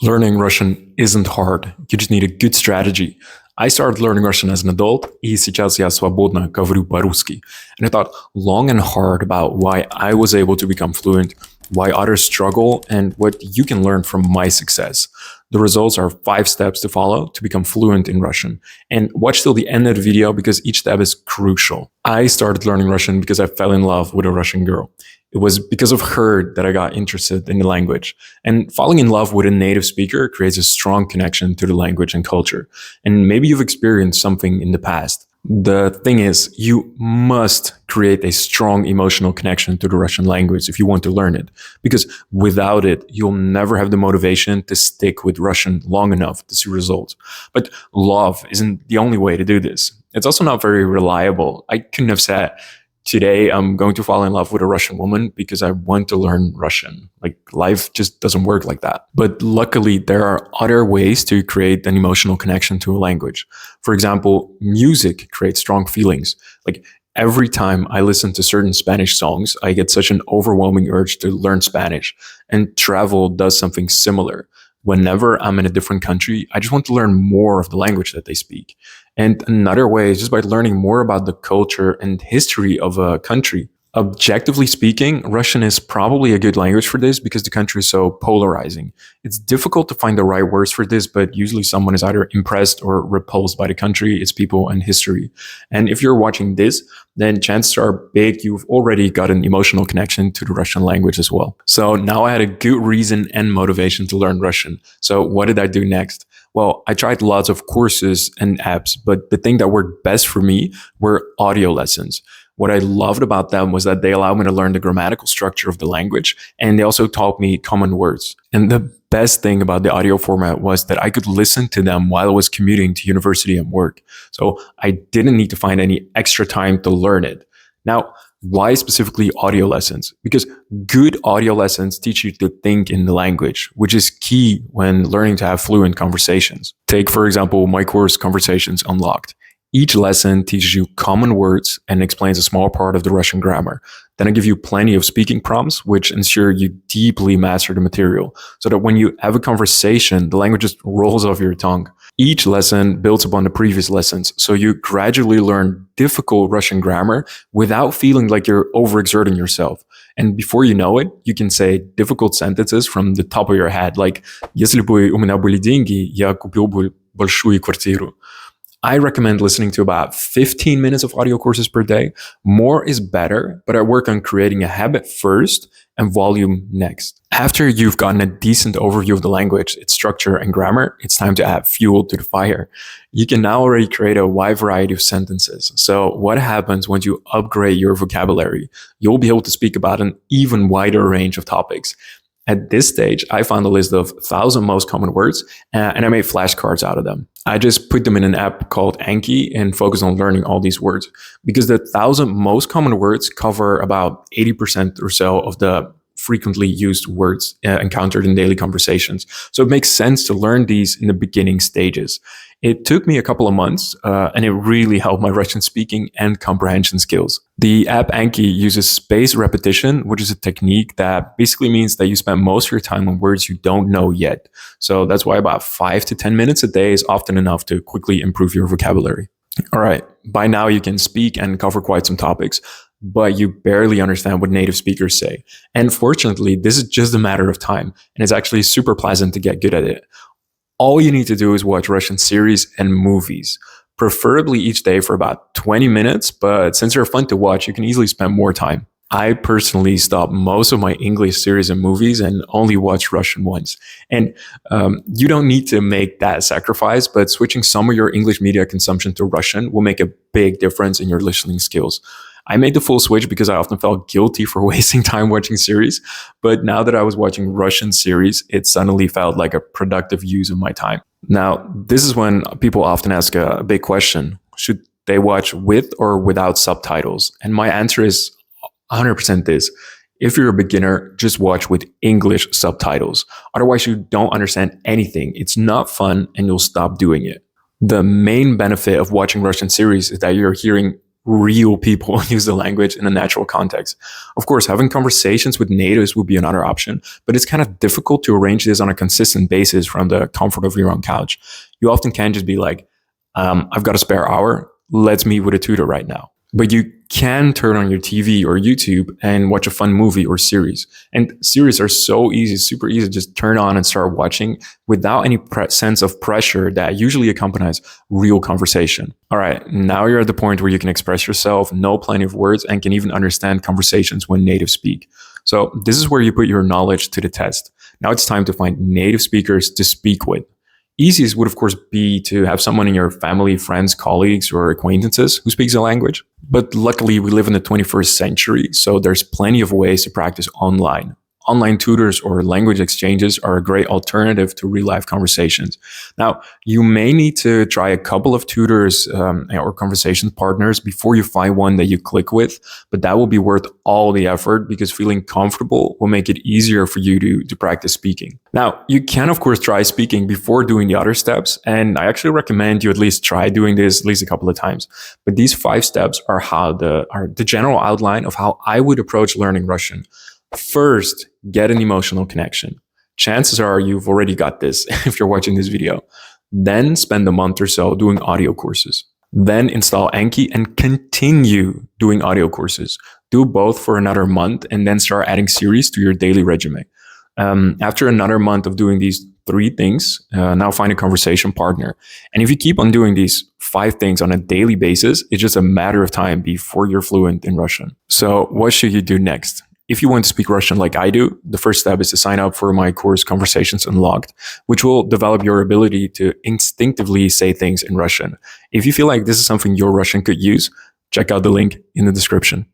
Learning Russian isn't hard. You just need a good strategy. I started learning Russian as an adult, и сейчас я свободно говорю по-русски. And I thought long and hard about why I was able to become fluent, why others struggle, and what you can learn from my success. The results are 5 steps to follow to become fluent in Russian. And watch till the end of the video because each step is crucial. I started learning Russian because I fell in love with a Russian girl. It was because of her that I got interested in the language. And falling in love with a native speaker creates a strong connection to the language and culture. And maybe you've experienced something in the past. The thing is, you must create a strong emotional connection to the Russian language if you want to learn it. Because without it, you'll never have the motivation to stick with Russian long enough to see results. But love isn't the only way to do this. It's also not very reliable. I couldn't have said, today I'm going to fall in love with a Russian woman because I want to learn Russian. Like, life just doesn't work like that. But luckily, there are other ways to create an emotional connection to a language. For example, music creates strong feelings. Like, every time I listen to certain Spanish songs, I get such an overwhelming urge to learn Spanish. And travel does something similar. Whenever I'm in a different country, I just want to learn more of the language that they speak. And another way is just by learning more about the culture and history of a country. Objectively speaking, Russian is probably a good language for this because the country is so polarizing. It's difficult to find the right words for this, but usually someone is either impressed or repulsed by the country, its people, and history. And if you're watching this, then chances are big you've already got an emotional connection to the Russian language as well. So now I had a good reason and motivation to learn Russian. So what did I do next? Well, I tried lots of courses and apps, but the thing that worked best for me were audio lessons. What I loved about them was that they allowed me to learn the grammatical structure of the language, and they also taught me common words. And the best thing about the audio format was that I could listen to them while I was commuting to university and work. So I didn't need to find any extra time to learn it. Now, why specifically audio lessons? Because good audio lessons teach you to think in the language, which is key when learning to have fluent conversations. Take, for example, my course, Conversations Unlocked. Each lesson teaches you common words and explains a small part of the Russian grammar. Then I give you plenty of speaking prompts, which ensure you deeply master the material, so that when you have a conversation, the language just rolls off your tongue. Each lesson builds upon the previous lessons, so you gradually learn difficult Russian grammar without feeling like you're overexerting yourself. And before you know it, you can say difficult sentences from the top of your head, like «Если бы у меня были деньги, я купил бы большую квартиру». I recommend listening to about 15 minutes of audio courses per day. More is better, but I work on creating a habit first and volume next. After you've gotten a decent overview of the language, its structure and grammar, it's time to add fuel to the fire. You can now already create a wide variety of sentences. So what happens when you upgrade your vocabulary? You'll be able to speak about an even wider range of topics. At this stage, I found a list of 1,000 most common words, and I made flashcards out of them. I just put them in an app called Anki and focus on learning all these words because the 1,000 most common words cover about 80% or so of the frequently used words encountered in daily conversations. So it makes sense to learn these in the beginning stages. It took me a couple of months, and it really helped my Russian speaking and comprehension skills. The app Anki uses spaced repetition, which is a technique that basically means that you spend most of your time on words you don't know yet. So that's why about 5 to 10 minutes a day is often enough to quickly improve your vocabulary. All right, by now you can speak and cover quite some topics, but you barely understand what native speakers say. And fortunately, this is just a matter of time, and it's actually super pleasant to get good at it. All you need to do is watch Russian series and movies, preferably each day for about 20 minutes, but since they're fun to watch, you can easily spend more time. I personally stopped most of my English series and movies and only watch Russian ones. And you don't need to make that sacrifice, but switching some of your English media consumption to Russian will make a big difference in your listening skills. I made the full switch because I often felt guilty for wasting time watching series. But now that I was watching Russian series, it suddenly felt like a productive use of my time. Now, this is when people often ask a big question. Should they watch with or without subtitles? And my answer is 100% this. If you're a beginner, just watch with English subtitles. Otherwise, you don't understand anything. It's not fun and you'll stop doing it. The main benefit of watching Russian series is that you're hearing real people use the language in a natural context. Of course, having conversations with natives would be another option, but it's kind of difficult to arrange this on a consistent basis from the comfort of your own couch. You often can't just be like, I've got a spare hour, let's meet with a tutor right now. But you can turn on your TV or YouTube and watch a fun movie or series. And series are so easy, super easy to just turn on and start watching without any sense of pressure that usually accompanies real conversation. All right, now you're at the point where you can express yourself, know plenty of words, and can even understand conversations when natives speak. So this is where you put your knowledge to the test. Now it's time to find native speakers to speak with. Easiest would, of course, be to have someone in your family, friends, colleagues, or acquaintances who speaks the language. But luckily, we live in the 21st century, so there's plenty of ways to practice online. Online tutors or language exchanges are a great alternative to real-life conversations. Now, you may need to try a couple of tutors or conversation partners before you find one that you click with, but that will be worth all the effort because feeling comfortable will make it easier for you to practice speaking. Now, you can, of course, try speaking before doing the other steps, and I actually recommend you at least try doing this at least a couple of times. But these 5 steps are the general outline of how I would approach learning Russian. First, get an emotional connection. Chances are you've already got this if you're watching this video. Then spend a month or so doing audio courses. Then install Anki and continue doing audio courses. Do both for another month and then start adding series to your daily resume. After another month of doing these 3 things, now find a conversation partner. And if you keep on doing these 5 things on a daily basis, it's just a matter of time before you're fluent in Russian. So what should you do next? If you want to speak Russian like I do, the first step is to sign up for my course Conversations Unlocked, which will develop your ability to instinctively say things in Russian. If you feel like this is something your Russian could use, check out the link in the description.